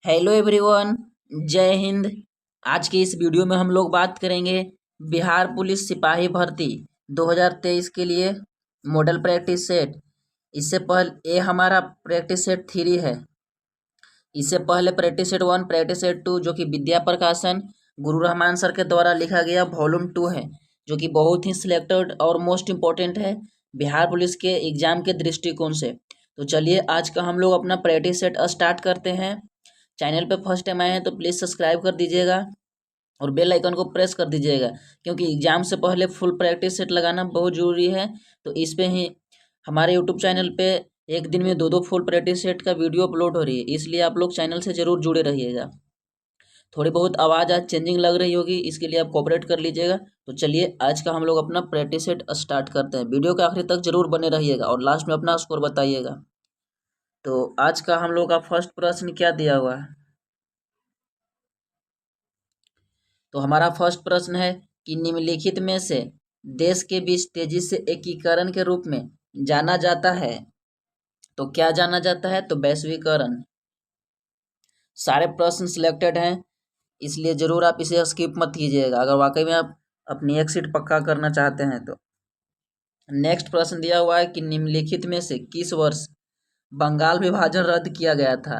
Hello everyone. जय हिंद। आज की इस वीडियो में हम लोग बात करेंगे बिहार पुलिस सिपाही भर्ती 2023 के लिए मॉडल प्रैक्टिस सेट। इससे पहले ये हमारा प्रैक्टिस सेट 3 है। इससे पहले प्रैक्टिस सेट 1, प्रैक्टिस सेट 2 जो कि विद्या प्रकाशन गुरु रहमान सर के द्वारा लिखा गया वॉल्यूम 2 है, जो कि बहुत ही सिलेक्टेड और मोस्ट इम्पोर्टेंट है बिहार पुलिस के एग्जाम के दृष्टिकोण से। तो चलिए आज का हम लोग अपना प्रैक्टिस सेट स्टार्ट करते हैं। चैनल पे फर्स्ट टाइम आए हैं तो प्लीज़ सब्सक्राइब कर दीजिएगा और बेल आइकन को प्रेस कर दीजिएगा, क्योंकि एग्जाम से पहले फुल प्रैक्टिस सेट लगाना बहुत ज़रूरी है। तो इस पे ही हमारे यूट्यूब चैनल पे एक दिन में 2 फुल प्रैक्टिस सेट का वीडियो अपलोड हो रही है, इसलिए आप लोग चैनल से ज़रूर जुड़े रहिएगा। थोड़ी बहुत आवाज़ आज चेंजिंग लग रही होगी, इसके लिए आप कोऑपरेट कर लीजिएगा। तो चलिए आज का हम लोग अपना प्रैक्टिस सेट स्टार्ट करते हैं। वीडियो के आखिरी तक जरूर बने रहिएगा और लास्ट में अपना स्कोर बताइएगा। तो आज का हम लोग का फर्स्ट प्रश्न क्या दिया हुआ है? तो हमारा फर्स्ट प्रश्न है कि निम्नलिखित में से देश के बीच तेजी से एकीकरण के रूप में जाना जाता है। तो क्या जाना जाता है? तो वैश्वीकरण। सारे प्रश्न सिलेक्टेड हैं, इसलिए जरूर आप इसे स्किप मत कीजिएगा अगर वाकई में आप अपनी एक सीट पक्का करना चाहते हैं तो। नेक्स्ट प्रश्न दिया हुआ है कि निम्नलिखित में से किस वर्ष बंगाल विभाजन रद्द किया गया था।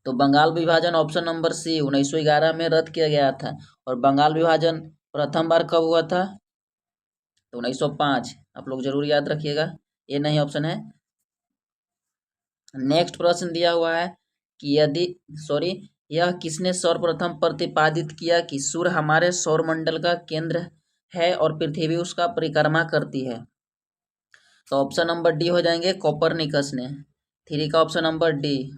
तो बंगाल विभाजन ऑप्शन नंबर सी 1911 में रद्द किया गया था। और बंगाल विभाजन प्रथम बार कब हुआ था? तो 1905। आप लोग जरूर याद रखिएगा, ये नहीं ऑप्शन है। नेक्स्ट प्रश्न दिया हुआ है कि यह किसने सर्वप्रथम प्रतिपादित किया कि सूर्य हमारे सौरमंडल का केंद्र है और पृथ्वी उसका परिक्रमा करती है। तो ऑप्शन नंबर डी हो जाएंगे कोपरनिकस ने। 3 का ऑप्शन नंबर डी।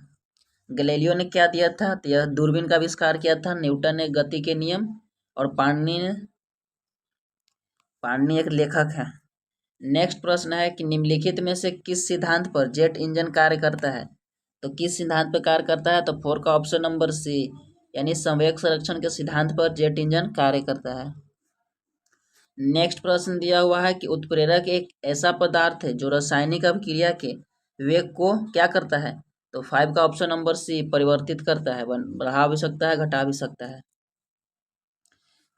गैलीलियो ने क्या दिया था? तो यह दूरबीन का आविष्कार किया था। न्यूटन ने गति के नियम और पाणिनि एक लेखक है। नेक्स्ट प्रश्न है कि निम्नलिखित में से किस सिद्धांत पर जेट इंजन कार्य करता है। तो किस सिद्धांत पर कार्य करता है? तो 4 का ऑप्शन नंबर सी, यानी संवेग संरक्षण के सिद्धांत पर जेट इंजन कार्य करता है। नेक्स्ट प्रश्न दिया हुआ है कि उत्प्रेरक एक ऐसा पदार्थ है जो रासायनिक अभिक्रिया के वेग को क्या करता है। तो 5 का ऑप्शन नंबर सी, परिवर्तित करता है, बढ़ा भी सकता है घटा भी सकता है।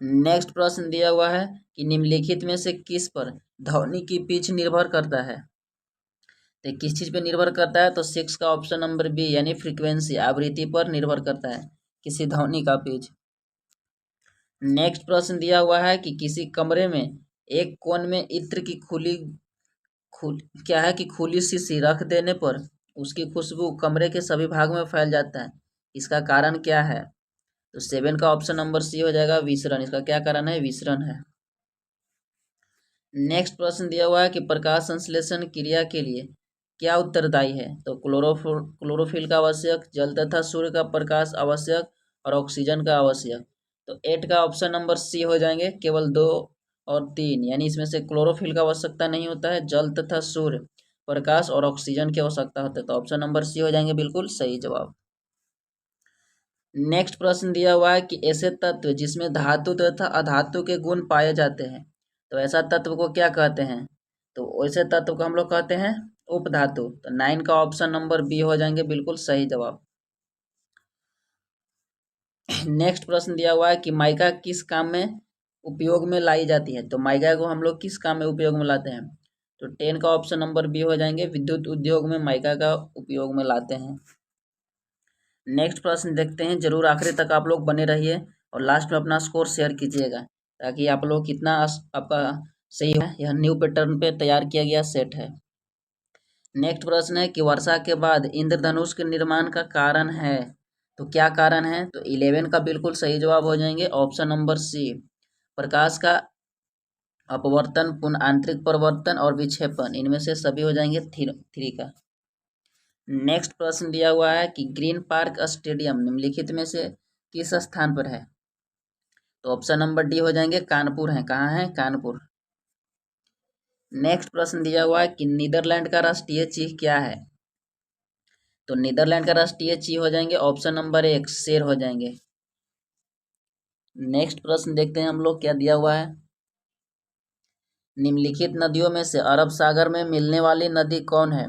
नेक्स्ट प्रश्न दिया हुआ है कि निम्नलिखित में से किस पर ध्वनि की पिच निर्भर करता है। तो किस चीज पर निर्भर करता है? तो 6 का ऑप्शन नंबर बी, यानी फ्रीक्वेंसी आवृत्ति पर निर्भर करता है किसी ध्वनि का पिच। नेक्स्ट प्रश्न दिया हुआ है कि किसी कमरे में एक कोन में इत्र की खुली शीशी रख देने पर उसकी खुशबू कमरे के सभी भागों में फैल जाता है, इसका कारण क्या है? तो 7 का ऑप्शन नंबर सी हो जाएगा, विसरण। इसका क्या कारण है? विसरण है। नेक्स्ट प्रश्न दिया हुआ है कि प्रकाश संश्लेषण क्रिया के लिए क्या उत्तरदायी है। तो क्लोरोफिल का आवश्यक, जल तथा सूर्य का प्रकाश आवश्यक और ऑक्सीजन का आवश्यक। तो 8 का ऑप्शन नंबर सी हो जाएंगे, केवल 2 और 3, यानी इसमें से क्लोरोफिल का आवश्यकता नहीं होता है, जल तथा सूर्य प्रकाश और ऑक्सीजन की आवश्यकता होती है। तो ऑप्शन नंबर सी हो जाएंगे बिल्कुल सही जवाब। नेक्स्ट प्रश्न दिया हुआ है कि ऐसे तत्व जिसमें धातु तथा अधातु के गुण पाए जाते हैं, तो ऐसा तत्व को क्या कहते हैं? तो ऐसे तत्व को हम लोग कहते हैं उपधातु। तो 9 का ऑप्शन नंबर बी हो जाएंगे बिल्कुल सही जवाब। नेक्स्ट प्रश्न दिया हुआ है कि माइका किस काम में उपयोग में लाई जाती है। तो माइका को हम लोग किस काम में उपयोग में लाते हैं? तो 10 का ऑप्शन नंबर बी हो जाएंगे, विद्युत उद्योग में माइका का उपयोग में लाते हैं। नेक्स्ट प्रश्न देखते हैं, जरूर आखिरी तक आप लोग बने रहिए और लास्ट में अपना स्कोर शेयर कीजिएगा, ताकि आप लोग कितना आपका सही है। यह न्यू पैटर्न पे तैयार किया गया सेट है। नेक्स्ट प्रश्न है कि वर्षा के बाद इंद्रधनुष के निर्माण का कारण है। तो क्या कारण है? तो 11 का बिल्कुल सही जवाब हो जाएंगे, ऑप्शन नंबर सी, प्रकाश का अपवर्तन, पुनः आंतरिक परिवर्तन और विक्षेपण, इनमें से सभी हो जाएंगे 3 का। नेक्स्ट प्रश्न दिया हुआ है कि ग्रीन पार्क स्टेडियम निम्नलिखित में से किस स्थान पर है। तो ऑप्शन नंबर डी हो जाएंगे, कानपुर है। कहाँ है? कानपुर। नेक्स्ट प्रश्न दिया हुआ है कि नीदरलैंड का राष्ट्रीय चीह क्या है। तो नीदरलैंड का राष्ट्रीय चीह हो जाएंगे ऑप्शन नंबर 1, शेर हो जाएंगे। नेक्स्ट प्रश्न देखते हैं हम लोग क्या दिया हुआ है। निम्नलिखित नदियों में से अरब सागर में मिलने वाली नदी कौन है।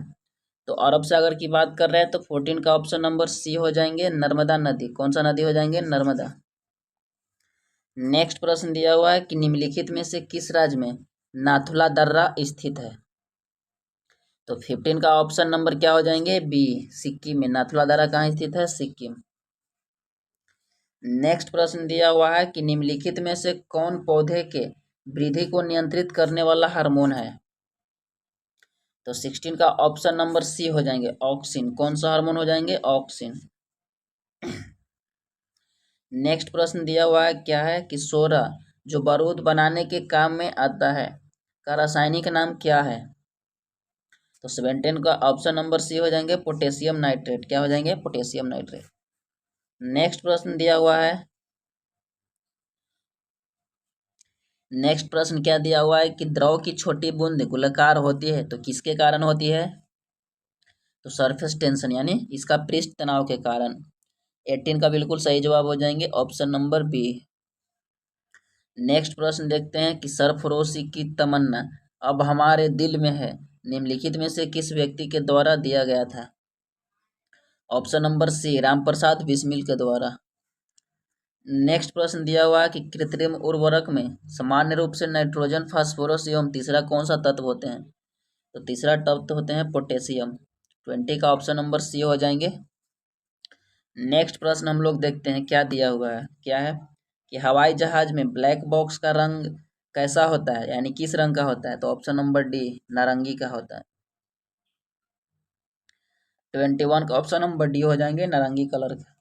तो अरब सागर की बात कर रहे हैं तो 14 का ऑप्शन नंबर सी हो जाएंगे, नर्मदा नदी। कौन सा नदी हो जाएंगे? नर्मदा। नेक्स्ट प्रश्न दिया हुआ है कि निम्नलिखित में से किस राज्य में नाथुला दर्रा स्थित है? तो 15 का ऑप्शन नंबर क्या हो जाएंगे? बी, सिक्किम में। नाथुला दर्रा कहाँ स्थित है? सिक्किम। नेक्स्ट प्रश्न दिया हुआ है कि निम्नलिखित में से कौन पौधे के वृद्धि को नियंत्रित करने वाला हार्मोन है? तो 16 का ऑप्शन नंबर सी हो जाएंगे, ऑक्सिन। कौन सा हार्मोन हो जाएंगे? ऑक्सिन। नेक्स्ट प्रश्न दिया हुआ है क्या है कि सोडा जो बारूद बनाने के काम में आता है का रासायनिक नाम क्या है? तो 17 का ऑप्शन नंबर सी हो जाएंगे, पोटेशियम नाइट्रेट। क्या हो जाएंगे? Potassium nitrate. नेक्स्ट प्रश्न दिया हुआ है, नेक्स्ट प्रश्न क्या दिया हुआ है कि द्रव की छोटी बूंद गोलाकार होती है तो किसके कारण होती है? तो सरफेस टेंशन यानी इसका पृष्ठ तनाव के कारण। 18 का बिल्कुल सही जवाब हो जाएंगे, ऑप्शन नंबर बी। नेक्स्ट प्रश्न देखते हैं कि सरफरोशी की तमन्ना अब हमारे दिल में है निम्नलिखित में से किस व्यक्ति के द्वारा दिया गया था? Option number C, Ramprasad Bismil के द्वारा। नेक्स्ट प्रश्न दिया हुआ है कि कृत्रिम उर्वरक में सामान्य रूप से नाइट्रोजन, फास्फोरस एवं तीसरा कौन सा तत्व होते हैं? तो तीसरा तत्व होते हैं पोटेशियम। 20 का ऑप्शन नंबर सी हो जाएंगे। नेक्स्ट प्रश्न हम लोग देखते हैं क्या दिया हुआ है, क्या है कि हवाई जहाज में ब्लैक बॉक्स का रंग कैसा होता है, यानी किस रंग का होता है? तो ऑप्शन नंबर डी, नारंगी का होता है। 21 का ऑप्शन नंबर डी हो जाएंगे, नारंगी कलर का।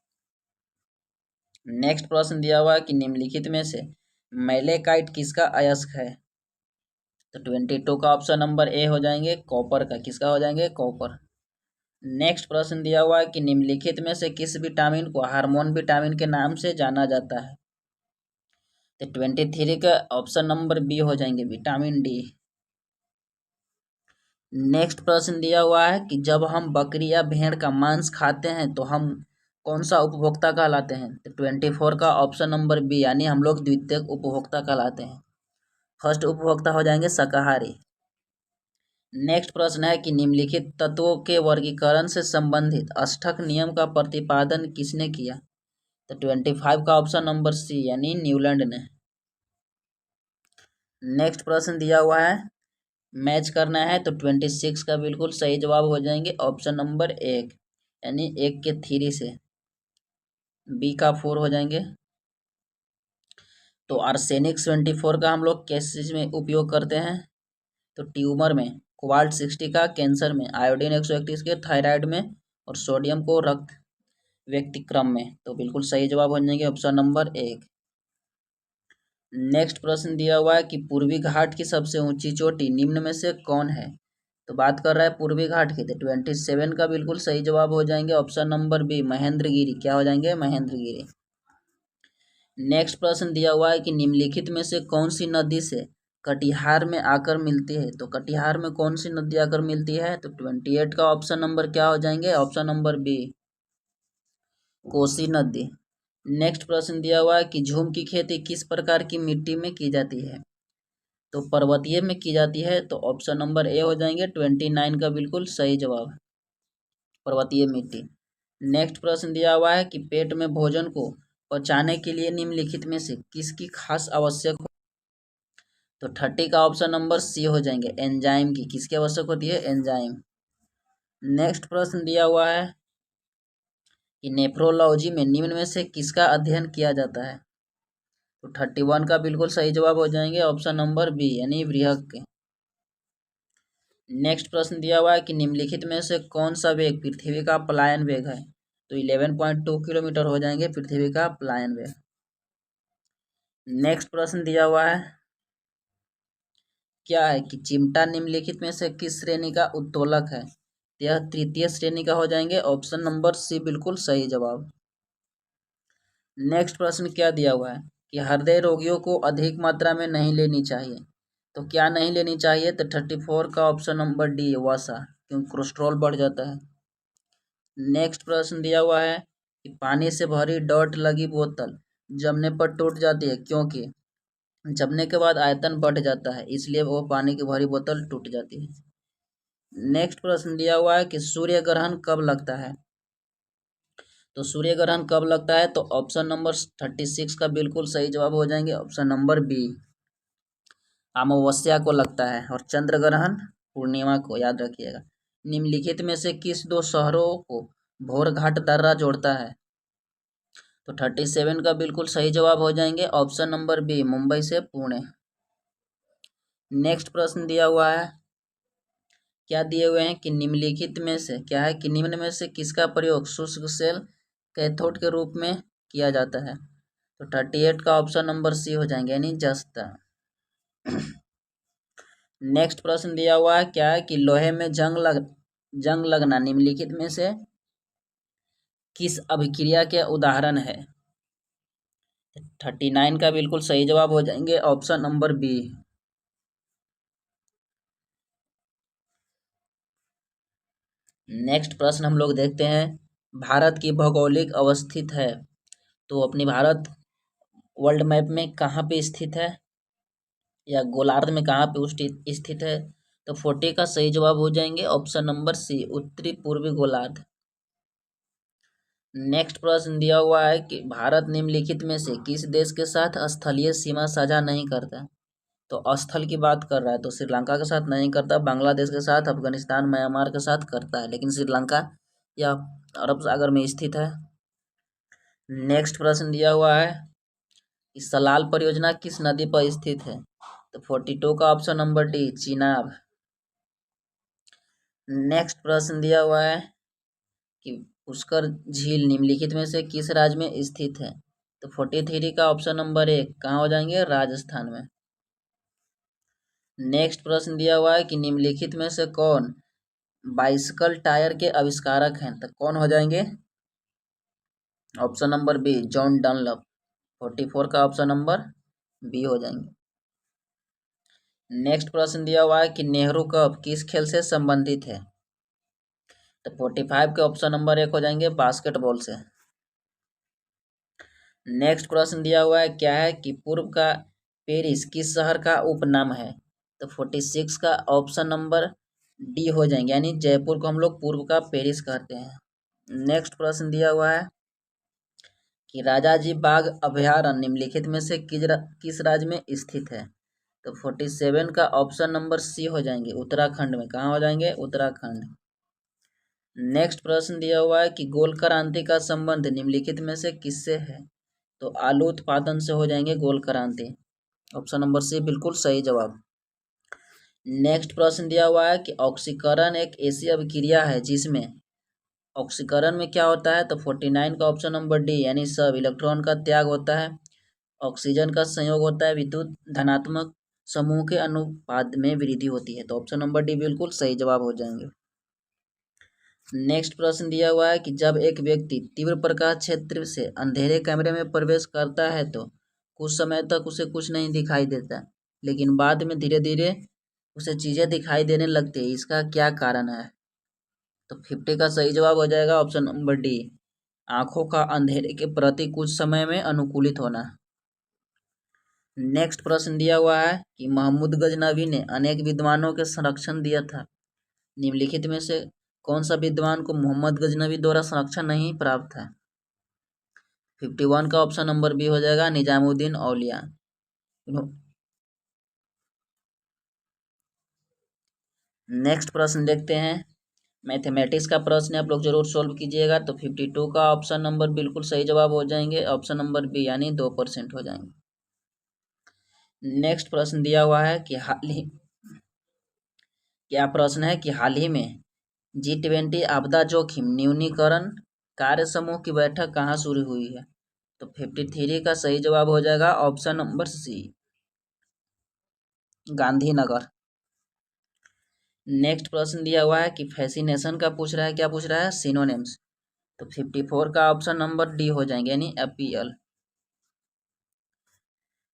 नेक्स्ट प्रश्न दिया हुआ है कि निम्नलिखित में से मैलेकाइट किसका अयस्क है? तो 22 का ऑप्शन नंबर ए हो जाएंगे, कॉपर का। किसका हो जाएंगे? कॉपर। नेक्स्ट प्रश्न दिया हुआ है कि निम्नलिखित में से किस विटामिन को हार्मोन विटामिन के नाम से जाना जाता है? तो 23 का ऑप्शन नंबर बी हो जाएंगे, विटामिन डी। नेक्स्ट प्रश्न दिया हुआ है कि जब हम बकरी या भेड़ का मांस खाते हैं तो हम कौन सा उपभोक्ता कहलाते हैं? तो 24 का ऑप्शन नंबर बी, यानी हम लोग द्वितीयक उपभोक्ता कहलाते हैं। फर्स्ट उपभोक्ता हो जाएंगे शाकाहारी। नेक्स्ट प्रश्न है कि निम्नलिखित तत्वों के वर्गीकरण से संबंधित अष्टक नियम का प्रतिपादन किसने किया? तो 25 का ऑप्शन नंबर सी, यानी न्यूलैंड ने। नेक्स्ट प्रश्न दिया हुआ है, मैच करना है तो 26 का बिल्कुल सही जवाब हो जाएंगे, ऑप्शन नंबर एक, यानी एक के 3 से। बी का 4 हो जाएंगे। तो आर्सेनिक 24 का हम लोग किस चीज में उपयोग करते हैं? तो ट्यूमर में, कोबाल्ट 60 का कैंसर में, आयोडीन 131 के थायराइड में, और सोडियम को रक्त व्यक्तिक्रम में। तो बिल्कुल सही जवाब हो जाएंगे, ऑप्शन नंबर एक। नेक्स्ट प्रश्न दिया हुआ है कि पूर्वी घाट की सबसे ऊंची चोटी निम्न में से कौन है? तो बात कर रहा है पूर्वी घाट की। तो 27 का बिल्कुल सही जवाब हो जाएंगे, ऑप्शन नंबर बी, महेंद्रगिरी। क्या हो जाएंगे? महेंद्रगिरी। नेक्स्ट प्रश्न दिया हुआ है कि निम्नलिखित में से कौन सी नदी से कटिहार में आकर मिलती है? तो कटिहार में कौन सी नदी आकर मिलती है? तो 28 का ऑप्शन नंबर क्या हो जाएंगे? ऑप्शन नंबर बी, कोसी नदी। नेक्स्ट प्रश्न दिया हुआ है कि झूम की खेती किस प्रकार की मिट्टी में की जाती है? तो पर्वतीय में की जाती है। तो ऑप्शन नंबर ए हो जाएंगे, 29 का बिल्कुल सही जवाब, पर्वतीय मिट्टी। नेक्स्ट प्रश्न दिया हुआ है कि पेट में भोजन को पचाने के लिए निम्नलिखित में से किसकी खास आवश्यक हो? तो 30 का ऑप्शन नंबर सी हो जाएंगे, एंजाइम की। किसकी आवश्यक होती है? एंजाइम। नेक्स्ट प्रश्न दिया हुआ है कि नेफ्रोलॉजी में निम्न में से किसका अध्ययन किया जाता है? तो 31 का बिल्कुल सही जवाब हो जाएंगे, ऑप्शन नंबर बी, यानी वृहक के। नेक्स्ट प्रश्न दिया हुआ है कि निम्नलिखित में से कौन सा वेग पृथ्वी का पलायन वेग है? तो 11.2 किलोमीटर हो जाएंगे पृथ्वी का पलायन वेग। नेक्स्ट प्रश्न दिया हुआ है क्या है कि चिमटा निम्नलिखित में से किस श्रेणी का उत्तोलक है? यह तृतीय श्रेणी का हो जाएंगे, ऑप्शन नंबर सी, बिल्कुल सही जवाब। नेक्स्ट प्रश्न क्या दिया हुआ है कि हृदय रोगियों को अधिक मात्रा में नहीं लेनी चाहिए। तो क्या नहीं लेनी चाहिए? तो 34 का ऑप्शन नंबर डी, वसा, क्योंकि कोलेस्ट्रॉल बढ़ जाता है। नेक्स्ट प्रश्न दिया हुआ है कि पानी से भरी डॉट लगी बोतल जमने पर टूट जाती है क्योंकि जमने के बाद आयतन बढ़ जाता है, इसलिए वो पानी की भरी बोतल टूट जाती है। नेक्स्ट प्रश्न दिया हुआ है कि सूर्य ग्रहण कब लगता है। तो सूर्य ग्रहण कब लगता है, तो ऑप्शन नंबर 36 का बिल्कुल सही जवाब हो जाएंगे ऑप्शन नंबर बी, अमावस्या को लगता है। और चंद्र ग्रहण पूर्णिमा को, याद रखिएगा। निम्नलिखित में से किस दो शहरों को भोरघाट दर्रा जोड़ता है। तो 37 का बिल्कुल सही जवाब हो जाएंगे ऑप्शन नंबर बी, मुंबई से पुणे। नेक्स्ट प्रश्न दिया हुआ है, क्या दिए हुए हैं कि निम्नलिखित में से क्या है कि निम्न में से किसका प्रयोग शुष्क सेल कैथोड के रूप में किया जाता है। तो 38 का ऑप्शन नंबर सी हो जाएंगे, यानी जस्ता। नेक्स्ट प्रश्न दिया हुआ है, क्या है कि लोहे में जंग लगना निम्नलिखित में से किस अभिक्रिया के उदाहरण है। 39 का बिल्कुल सही जवाब हो जाएंगे ऑप्शन नंबर बी। नेक्स्ट प्रश्न हम लोग देखते हैं, भारत की भौगोलिक अवस्थित है। तो अपनी भारत वर्ल्ड मैप में कहाँ पे स्थित है, या गोलार्ध में कहाँ पे स्थित है। तो 40 का सही जवाब हो जाएंगे ऑप्शन नंबर सी, उत्तरी पूर्वी गोलार्ध। नेक्स्ट प्रश्न दिया हुआ है कि भारत निम्नलिखित में से किस देश के साथ स्थलीय सीमा साझा नहीं करता। तो स्थल की बात कर रहा है, तो श्रीलंका के साथ नहीं करता, बांग्लादेश के साथ, अफगानिस्तान, म्यांमार के साथ करता है, लेकिन श्रीलंका या अरब सागर में स्थित है। नेक्स्ट प्रश्न दिया हुआ है कि सलाल परियोजना किस नदी पर स्थित है। तो 42 का option number D, Chenab. Next प्रश्न दिया हुआ है कि पुष्कर झील निम्नलिखित में से किस राज्य में स्थित है। तो 43 का ऑप्शन नंबर ए, कहाँ हो जाएंगे, राजस्थान में। नेक्स्ट प्रश्न दिया हुआ है कि निम्नलिखित में से कौन बाइसिकल टायर के आविष्कारक हैं। तो कौन हो जाएंगे, option number B, John Dunlop. 44 का ऑप्शन नंबर बी हो जाएंगे। नेक्स्ट प्रश्न दिया हुआ है कि नेहरू कप किस खेल से संबंधित है। तो 45 के ऑप्शन नंबर 1 हो जाएंगे, बास्केटबॉल से। नेक्स्ट प्रश्न दिया हुआ है, क्या है कि पूर्व का पेरिस किस शहर का उपनाम है। तो 46 का ऑप्शन नंबर डी हो जाएंगे, यानी जयपुर को हम लोग पूर्व का पेरिस कहते हैं। नेक्स्ट प्रश्न दिया हुआ है कि राजाजी बाग अभयारण्य निम्नलिखित में से किस राज्य में स्थित है। तो 47 का ऑप्शन नंबर सी हो जाएंगे, उत्तराखंड में। कहाँ हो जाएंगे, उत्तराखंड। नेक्स्ट प्रश्न दिया हुआ है कि गोल क्रांति का संबंध निम्नलिखित में से किससे है। तो आलू उत्पादन से हो जाएंगे गोल क्रांति, ऑप्शन नंबर सी बिल्कुल सही जवाब। नेक्स्ट प्रश्न दिया हुआ है कि ऑक्सीकरण एक ऐसी अभिक्रिया है जिसमें ऑक्सीकरण में क्या होता है। तो 49 का ऑप्शन नंबर डी, यानी सब इलेक्ट्रॉन का त्याग होता है, ऑक्सीजन का संयोग होता है, विद्युत धनात्मक समूह के अनुपात में वृद्धि होती है। तो ऑप्शन नंबर डी बिल्कुल सही जवाब हो जाएंगे। नेक्स्ट प्रश्न दिया हुआ है कि जब एक व्यक्ति तीव्र प्रकाश क्षेत्र से अंधेरे कमरे में प्रवेश करता है तो कुछ समय तक उसे कुछ नहीं दिखाई देता, लेकिन बाद में धीरे धीरे उसे चीजें दिखाई देने लगती है, इसका क्या कारण है। तो 50 का सही जवाब हो जाएगा ऑप्शन नंबर डी, आंखों का अंधेरे के प्रति कुछ समय में अनुकूलित होना। नेक्स्ट प्रश्न दिया हुआ है कि महमूद गजनवी ने अनेक विद्वानों के संरक्षण दिया था, निम्नलिखित में से कौन सा विद्वान को मोहम्मद गजनवी द्वारा संरक्षण नहीं प्राप्त है। 51 का ऑप्शन नंबर बी हो जाएगा, निजामुद्दीन औलिया। नेक्स्ट प्रश्न देखते हैं, मैथमेटिक्स का प्रश्न आप लोग जरूर सोल्व कीजिएगा। तो 52 का ऑप्शन नंबर बिल्कुल सही जवाब हो जाएंगे, ऑप्शन नंबर बी, यानी 2% हो जाएंगे। नेक्स्ट प्रश्न दिया हुआ है कि क्या प्रश्न है कि हाल ही में G20 आपदा जोखिम न्यूनीकरण कार्य समूह की बैठक कहाँ शुरू हुई है। तो 53 का सही जवाब हो जाएगा option number C, Gandhinagar. Next प्रश्न दिया हुआ है कि फैसिनेशन का पूछ रहा है, क्या पूछ रहा है, सिनोनिम्स। तो 54 का ऑप्शन नंबर डी हो जाएंगे, यानी अपीएल।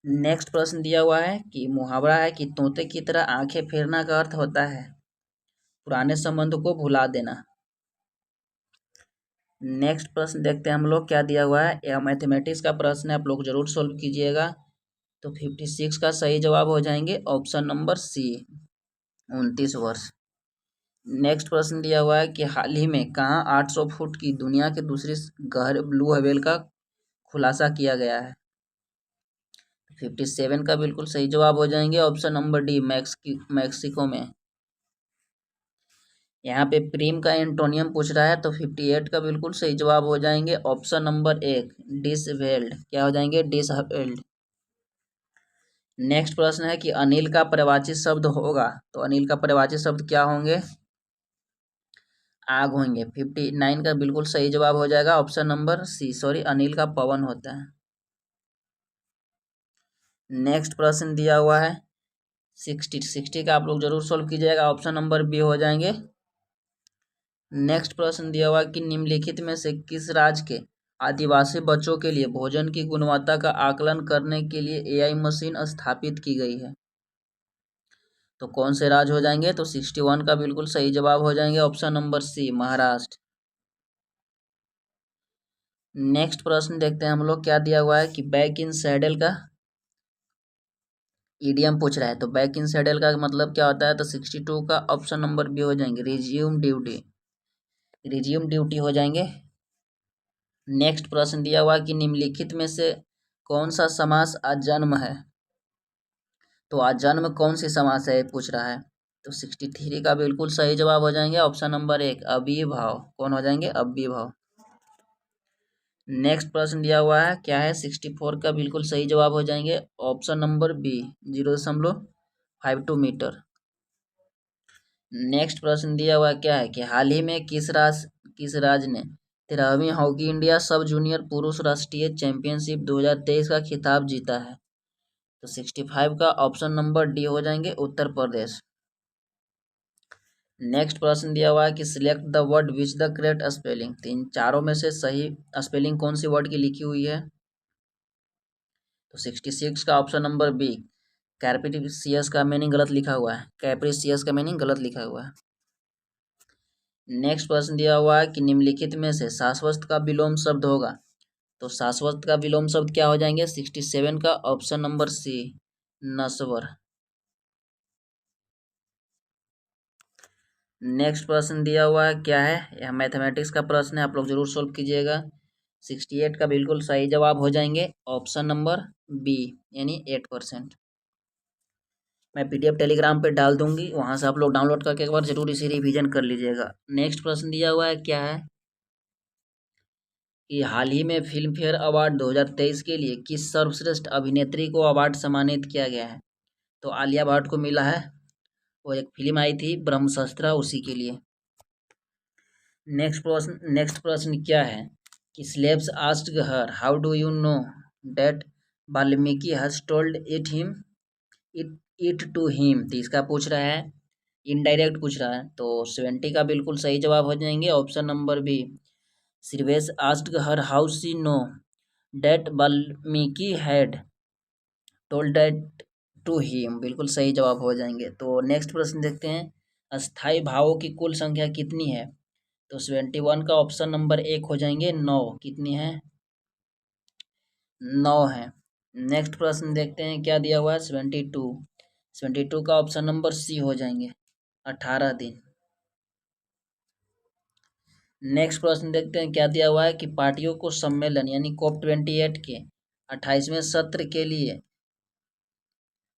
नेक्स्ट प्रश्न दिया हुआ है कि मुहावरा है कि तोते की तरह आंखें फेरना का अर्थ होता है पुराने संबंध को भुला देना। नेक्स्ट प्रश्न देखते हैं हम लोग, क्या दिया हुआ है, यह मैथमेटिक्स का प्रश्न है, आप लोग जरूर सोल्व कीजिएगा। तो 56 का सही जवाब हो जाएंगे ऑप्शन नंबर सी, 29 वर्ष। नेक्स्ट प्रश्न दिया हुआ है कि हाल ही में कहाँ 800 फुट की दुनिया के दूसरी गहरे ब्लू व्हेल का खुलासा किया गया है। 57 का बिल्कुल सही जवाब हो जाएंगे ऑप्शन नंबर डी, मैक्सिको में। यहाँ पे प्रीम का एंटोनियम पूछ रहा है तो 58 का बिल्कुल सही जवाब हो जाएंगे ऑप्शन नंबर एक, डिसवेल्ड। क्या हो जाएंगे? डिसवेल्ड। नेक्स्ट प्रश्न है कि अनिल का पर्यायवाची शब्द होगा, तो अनिल का पर्यायवाची शब्द क्या होंगे? आग होंगे। 59 का बिल्कुल सही जवाब हो जाएगा ऑप्शन नंबर सी, सॉरी, अनिल का पवन होता है। नेक्स्ट प्रश्न दिया हुआ है 60 का आप लोग जरूर सोल्व कीजिएगा, ऑप्शन नंबर बी हो जाएंगे। नेक्स्ट प्रश्न दिया हुआ कि निम्नलिखित में से किस राज्य के आदिवासी बच्चों के लिए भोजन की गुणवत्ता का आकलन करने के लिए एआई मशीन स्थापित की गई है? तो कौन से राज्य हो जाएंगे? तो 61 का बिल्कुल सही जवाब हो जाएंगे option number C, Maharashtra. Next प्रश्न देखते हैं हम लोग क्या दिया हुआ है कि बैक इन सैडल का ईडीएम पूछ रहा है, तो बैक इन सैडल का मतलब क्या होता है? तो 62 का ऑप्शन नंबर बी हो जाएंगे, रिज्यूम ड्यूटी। रिज्यूम ड्यूटी हो जाएंगे। नेक्स्ट प्रश्न दिया हुआ कि निम्नलिखित में से कौन सा समास अजन्म है? तो अजन्म कौन सी समास है पूछ रहा है, तो 63 का बिल्कुल सही जवाब हो जाएंगे ऑप्शन नंबर एक, अविभाव। कौन हो जाएंगे? अविभाव। नेक्स्ट प्रश्न दिया हुआ है क्या है? 64 का बिल्कुल सही जवाब हो जाएंगे option number B, 0.52 meter. Next प्रश्न दिया हुआ क्या है कि हाल ही में किस राज्य ने 13वीं हॉकी इंडिया सब जूनियर पुरुष राष्ट्रीय चैंपियनशिप 2023 का खिताब जीता है? तो 65 का ऑप्शन नंबर डी हो जाएंगे, उत्तर प्रदेश। नेक्स्ट प्रश्न दिया हुआ है कि select the word which the correct spelling, तीन चारों में से सही स्पेलिंग कौन सी वर्ड की लिखी हुई है? तो 66 का ऑप्शन नंबर बी, कैप्रिसियस का मीनिंग गलत लिखा हुआ है, कैप्रिसियस का मीनिंग गलत लिखा हुआ है। नेक्स्ट प्रश्न दिया हुआ है कि निम्नलिखित में से शाश्वत का विलोम शब्द होगा, तो शाश्वत का विलोम शब्द क्या हो जाएंगे? 67 का ऑप्शन नंबर सी, नश्वर। नेक्स्ट प्रश्न दिया हुआ है क्या है? यह मैथमेटिक्स का प्रश्न है, आप लोग जरूर सोल्व कीजिएगा। 68 का बिल्कुल सही जवाब हो जाएंगे ऑप्शन नंबर बी, यानी 8%। मैं पीडीएफ टेलीग्राम पे डाल दूंगी, वहां से आप लोग डाउनलोड करके एक बार जरूर इसे रिवीजन कर लीजिएगा। नेक्स्ट प्रश्न दिया हुआ है क्या है कि हाल ही में फिल्म फेयर अवार्ड 2023 के लिए किस सर्वश्रेष्ठ अभिनेत्री को अवार्ड सम्मानित किया गया है? तो आलिया भट्ट को मिला है, वो एक फिल्म आई थी ब्रह्मशस्त्रा, उसी के लिए। नेक्स्ट प्रश्न क्या है कि slaves asked her how do you know that Valmiki has told it to him, तो इसका पूछ रहा है, इनडायरेक्ट पूछ रहा है, तो 70 का बिल्कुल सही जवाब हो जाएंगे option number B, Shrivesh asked her how she know that Valmiki had told that to him, बिल्कुल सही जवाब हो जाएंगे। तो नेक्स्ट प्रश्न देखते हैं, अस्थाई भावों की कुल संख्या कितनी है? तो 71 का ऑप्शन नंबर एक हो जाएंगे, 9। कितनी है? 9 है। नेक्स्ट प्रश्न देखते हैं क्या दिया हुआ है, 72 का ऑप्शन नंबर सी हो जाएंगे, 18 दिन। नेक्स्ट प्रश्न देखते हैं क्या दिया हुआ है कि पार्टियों को सम्मेलन यानी COP28 के 28वें सत्र के लिए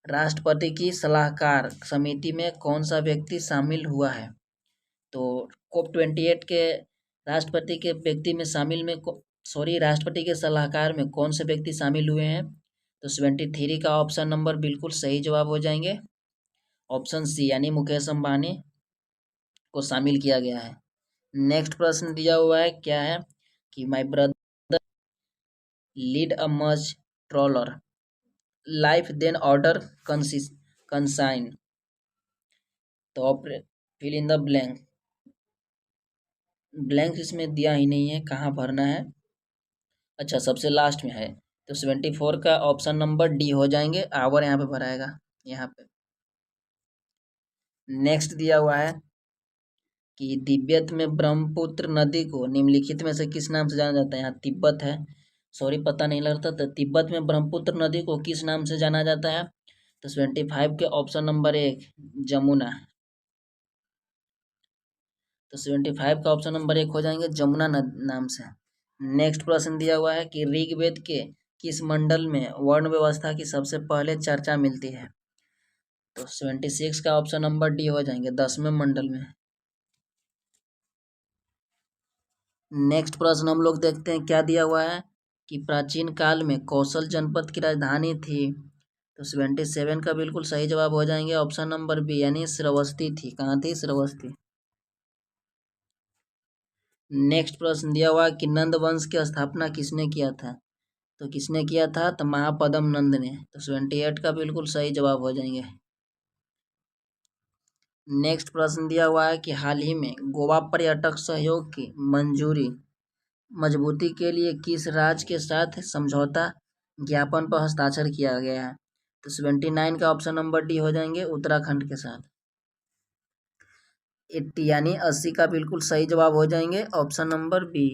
राष्ट्रपति की सलाहकार समिति में कौन सा व्यक्ति शामिल हुआ है? तो COP28 के राष्ट्रपति के व्यक्ति में शामिल में राष्ट्रपति के सलाहकार में कौन से व्यक्ति शामिल हुए हैं? तो 73 का ऑप्शन नंबर बिल्कुल सही जवाब हो जाएंगे ऑप्शन सी, यानी मुकेश अंबानी को शामिल किया गया है। नेक्स्ट प्रश्न दिया हुआ है क्या है कि my brother lead a much troller life than order consign, तो फिल इन द ब्लैंक इसमें दिया ही नहीं है, कहाँ भरना है? अच्छा, सबसे लास्ट में है, तो 74 का ऑप्शन नंबर डी हो जाएंगे, आवर यहाँ पे भराएगा यहाँ पे। नेक्स्ट दिया हुआ है कि तिब्बत में ब्रह्मपुत्र नदी को निम्नलिखित में से किस नाम से जाना जाता है? यहाँ तिब्बत है, सॉरी पता नहीं लगता, तो तिब्बत में ब्रह्मपुत्र नदी को किस नाम से जाना जाता है? तो 75 के ऑप्शन नंबर एक, जमुना। तो 75 का ऑप्शन नंबर 1 हो जाएंगे, जमुना नाम से। नेक्स्ट प्रश्न दिया हुआ है कि ऋग्वेद के किस मंडल में वर्ण व्यवस्था की सबसे पहले चर्चा मिलती है? तो 76 का ऑप्शन नंबर डी हो जाएंगे, 10वें मंडल में। नेक्स्ट प्रश्न हम लोग देखते हैं क्या दिया हुआ है कि प्राचीन काल में कौशल जनपद की राजधानी थी। तो 77 का बिल्कुल सही जवाब हो जाएंगे ऑप्शन नंबर बी, यानी श्रावस्ती थी। कहाँ थी? श्रावस्ती। नेक्स्ट प्रश्न दिया हुआ है कि नंद वंश की स्थापना किसने किया था? तो किसने किया था? तो महापद्म नंद ने। तो 78 का बिल्कुल सही जवाब हो जाएंगे। नेक्स्ट प्रश्न दिया हुआ है कि हाल ही में गोवा पर्यटक सहयोग की मंजूरी मजबूती के लिए किस राज्य के साथ समझौता ज्ञापन पर हस्ताक्षर किया गया है? तो 79 का ऑप्शन नंबर डी हो जाएंगे, उत्तराखंड के साथ। 80 यानी 80 का बिल्कुल सही जवाब हो जाएंगे ऑप्शन नंबर बी।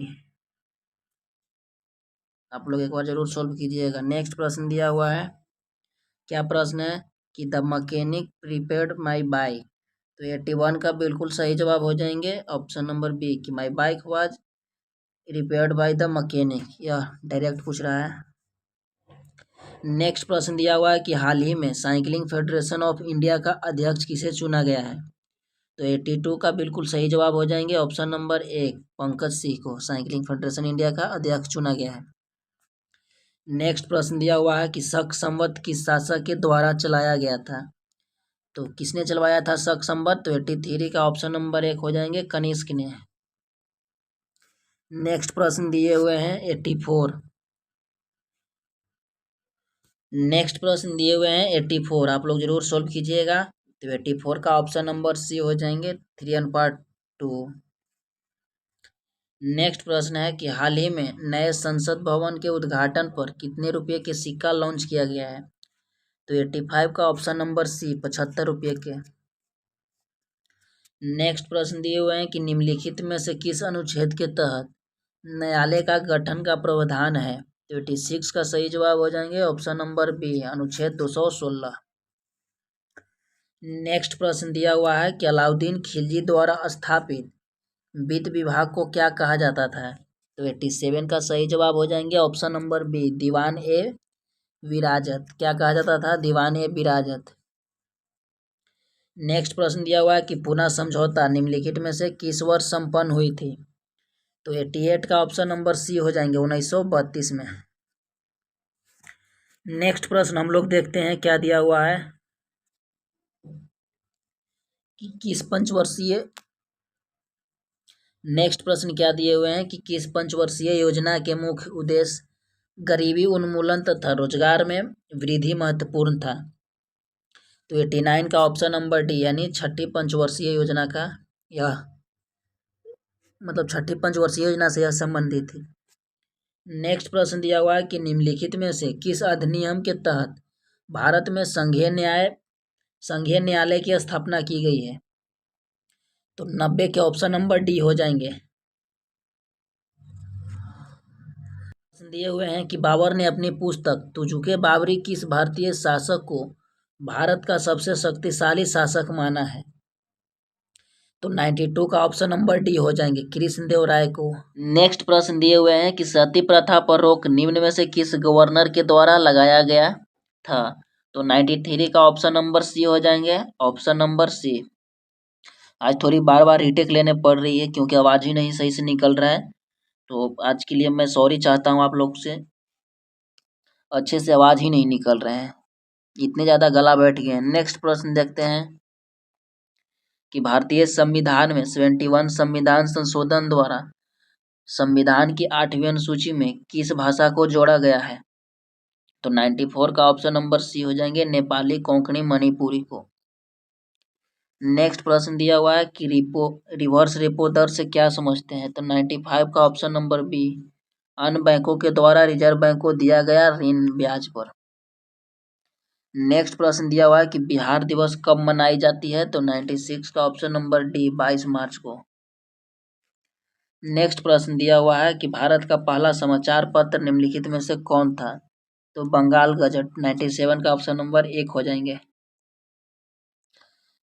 आप लोग एक बार जरूर सोल्व कीजिएगा। नेक्स्ट प्रश्न दिया हुआ है, क्या प्रश्न है कि the mechanic prepaid my bike. तो 81 का बिल्कुल सही जवाब हो जाएंगे ऑप्शन नंबर बी कि my bike was repaired by the mechanic. यह डायरेक्ट पूछ रहा है। नेक्स्ट प्रश्न दिया हुआ है कि हाल ही में साइकिलिंग फेडरेशन ऑफ इंडिया का अध्यक्ष किसे चुना गया है? तो 82 का बिल्कुल सही जवाब हो जाएंगे ऑप्शन नंबर 1, पंकज सिंह को साइकिलिंग फेडरेशन इंडिया का अध्यक्ष चुना गया है। नेक्स्ट प्रश्न दिया हुआ है कि शक संवत किस शासक के द्वारा चलाया गया था? तो किसने चलवाया था शक संवत? तो 83 का ऑप्शन नंबर 1 हो जाएंगे, कनिष्क ने। नेक्स्ट प्रश्न दिए हुए हैं 84। नेक्स्ट प्रश्न दिए हुए हैं 84, आप लोग जरूर सोल्व कीजिएगा। तो 84 का ऑप्शन नंबर सी हो जाएंगे, 3 एन पार्ट 2। नेक्स्ट प्रश्न है कि हाल ही में नए संसद भवन के उद्घाटन पर कितने रुपए के सिक्का लॉन्च किया गया है? तो 85 का ऑप्शन नंबर सी, 75 रुपये के। नेक्स्ट प्रश्न दिए हुए हैं कि निम्नलिखित में से किस अनुच्छेद के तहत न्यायालय का गठन का प्रावधान है? तो 86 का सही जवाब हो जाएंगे ऑप्शन नंबर बी, अनुच्छेद 216। नेक्स्ट प्रश्न दिया हुआ है कि अलाउद्दीन खिलजी द्वारा स्थापित वित्त विभाग को क्या कहा जाता था? तो 87 का सही जवाब हो जाएंगे ऑप्शन नंबर बी, दीवान ए विराजत। क्या कहा जाता था? दीवान ए विराजत। नेक्स्ट प्रश्न दिया हुआ है कि पुनः समझौता निम्नलिखित में से किस वर्ष संपन्न हुई थी? तो 88 का ऑप्शन नंबर सी हो जाएंगे, 1932 में। नेक्स्ट प्रश्न हम लोग देखते हैं क्या दिया हुआ है कि किस पंचवर्षीय नेक्स्ट प्रश्न क्या दिए हुए हैं कि किस पंचवर्षीय योजना के मुख्य उद्देश्य गरीबी उन्मूलन तथा रोजगार में वृद्धि महत्वपूर्ण था? तो 89 का ऑप्शन नंबर डी, यानी छठी पंचवर्षीय योजना का यह मतलब छठी पंचवर्षीय योजना से यह संबंधित थी। नेक्स्ट प्रश्न दिया हुआ है कि निम्नलिखित में से किस अधिनियम के तहत भारत में संघीय न्यायालय की स्थापना की गई है? तो 90 के ऑप्शन नंबर डी हो जाएंगे। दिए हुए हैं कि बाबर ने अपनी पुस्तक तुजुके बाबरी किस भारतीय शासक को भारत का सबसे शक्तिशाली शासक माना है? तो 92 का ऑप्शन नंबर डी हो जाएंगे, कृष्णदेव राय को। नेक्स्ट प्रश्न दिए हुए हैं कि सती प्रथा पर रोक निम्न में से किस गवर्नर के द्वारा लगाया गया था? तो 93 का ऑप्शन नंबर सी हो जाएंगे, ऑप्शन नंबर सी। आज थोड़ी बार बार रीटेक लेने पड़ रही है क्योंकि आवाज ही नहीं सही से निकल रहा है, तो आज के लिए मैं सॉरी चाहता हूँ आप लोग से। अच्छे से आवाज ही नहीं निकल रहे हैं, इतने ज्यादा गला बैठ गए हैं। नेक्स्ट प्रश्न देखते हैं कि भारतीय संविधान में 71 संविधान संशोधन द्वारा संविधान की 8वीं अनुसूची में किस भाषा को जोड़ा गया है? तो 94 का ऑप्शन नंबर सी हो जाएंगे, नेपाली, कोंकणी, मणिपुरी को। नेक्स्ट प्रश्न दिया हुआ है कि रिवर्स रेपो दर से क्या समझते हैं? तो 95 का ऑप्शन नंबर बी, अन्य बैंकों के द्वारा रिजर्व बैंक को दिया गया ऋण ब्याज पर। नेक्स्ट प्रश्न दिया हुआ है कि बिहार दिवस कब मनाई जाती है? तो 96 का ऑप्शन नंबर डी, 22 मार्च को। नेक्स्ट प्रश्न दिया हुआ है कि भारत का पहला समाचार पत्र निम्नलिखित में से कौन था? तो बंगाल गजट। 97 का ऑप्शन नंबर 1 हो जाएंगे।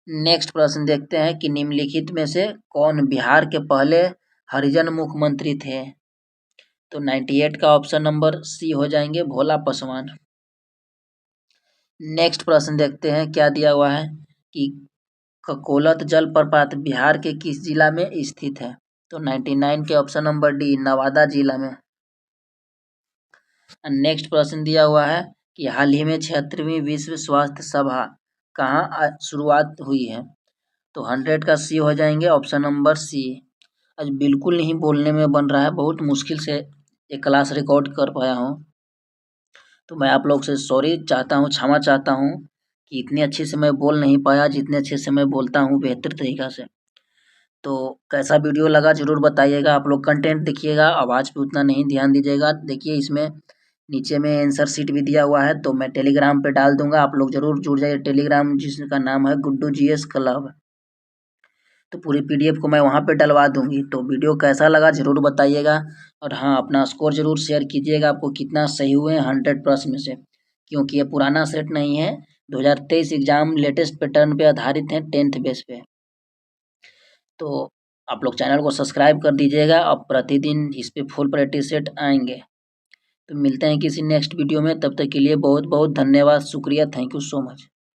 नेक्स्ट प्रश्न देखते हैं कि निम्नलिखित में से कौन बिहार के पहले हरिजन मुख्यमंत्री थे। तो 98 का ऑप्शन नंबर सी हो जाएंगे, भोला पासवान। नेक्स्ट प्रश्न देखते हैं क्या दिया हुआ है कि ककोलत जलप्रपात बिहार के किस जिला में स्थित है। तो 99 के ऑप्शन नंबर डी, नवादा जिला में। नेक्स्ट प्रश्न दिया हुआ है कि हाल ही में 76वीं विश्व स्वास्थ्य सभा कहाँ शुरुआत हुई है। तो 100 का सी हो जाएंगे, ऑप्शन नंबर सी। आज बिल्कुल नहीं बोलने में बन रहा है, बहुत मुश्किल से एक क्लास रिकॉर्ड कर पाया हूँ, तो मैं आप लोग से सॉरी चाहता हूँ, क्षमा चाहता हूँ कि इतनी अच्छे से मैं बोल नहीं पाया जितने अच्छे से मैं बोलता हूँ बेहतर तरीक़ा से। तो कैसा वीडियो लगा ज़रूर बताइएगा। आप लोग कंटेंट देखिएगा, आवाज़ पे उतना नहीं ध्यान दीजिएगा। देखिए इसमें नीचे में आंसर शीट भी दिया हुआ है, तो मैं टेलीग्राम पे डाल दूंगा, आप लोग ज़रूर जुड़ जाइए। टेलीग्राम जिसका नाम है गुड्डू जीएस क्लब, तो पूरी पीडीएफ को मैं वहाँ पे डलवा दूंगी। तो वीडियो कैसा लगा ज़रूर बताइएगा, और हाँ अपना स्कोर ज़रूर शेयर कीजिएगा, आपको कितना सही हुए 100 प्रश्न में से, क्योंकि ये पुराना सेट नहीं है। 2023 एग्जाम लेटेस्ट पैटर्न पे आधारित है, 10th बेस पे। तो आप लोग चैनल को सब्सक्राइब कर दीजिएगा, अब प्रतिदिन इस पे फुल प्रैक्टिस सेट आएंगे। तो मिलते हैं किसी नेक्स्ट वीडियो में, तब तक के लिए बहुत बहुत धन्यवाद, शुक्रिया, थैंक यू सो मच।